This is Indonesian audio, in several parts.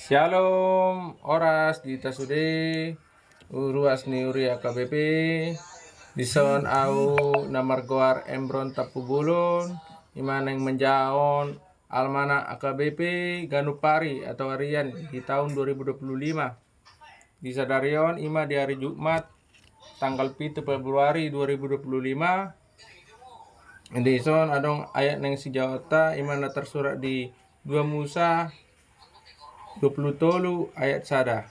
Shalom, oras di tasude, uruas ni uri AKBP, dison au namargoar embron tapubulon, imaneng menjaon almana AKBP Ganupari atau harian di tahun 2025. Di Sadarion ima di hari Jumat tanggal 7 Februari 2025. Dison adong ayat neng sejawata imana tersurat di 2 Musa 20 ayat sada.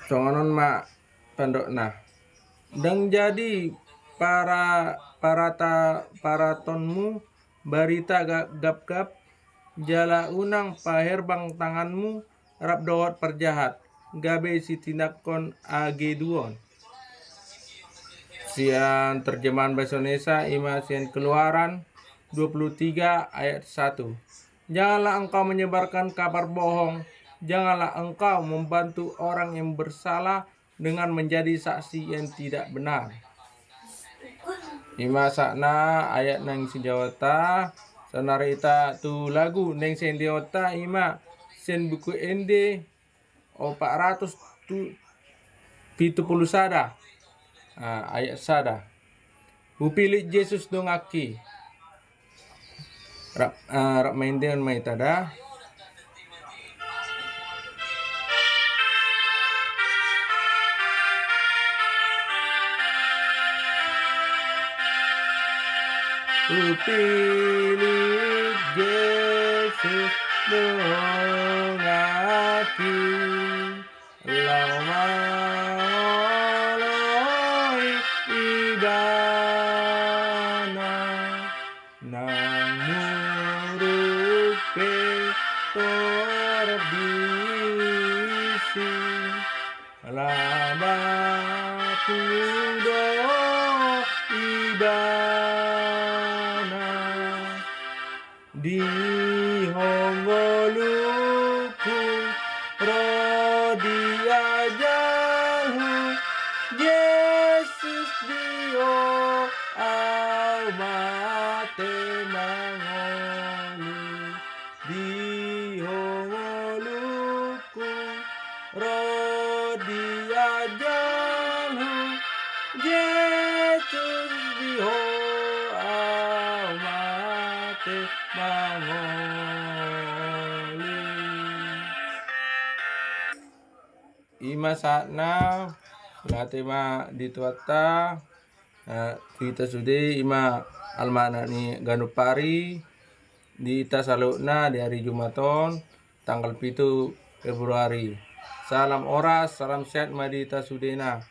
Songonon ma pandokna. Dan jadi paratonmu barita gap jala unang paherbang tanganmu rap dawat perjahat gabe si tindakkon ageduon. Sian terjemahan bahasa Indonesia ima sian Keluaran 23 ayat 1. Janganlah engkau menyebarkan kabar bohong, janganlah engkau membantu orang yang bersalah dengan menjadi saksi yang tidak benar. Ima sakna ayat nang sejawata sonarita tu lagu neng sendiota ima sen buku ende 470 sada. Ayat sada. Upili Yesus dongaki. Rap main deon mai tada. Upili Yesus dongaki. Lama ibana nang murupe torbisi lama pudo ibana di honggoluku rodia jauh Yesus dio almate mangolu di hongoluku rodia jauh Yesus dio almate mangolu. Ima sakna latema dituata kita sudah ima almana ni Ganupari di Tasalukna di hari Jumaton tanggal 7 Februari. Salam oras, salam sehat madita sudena.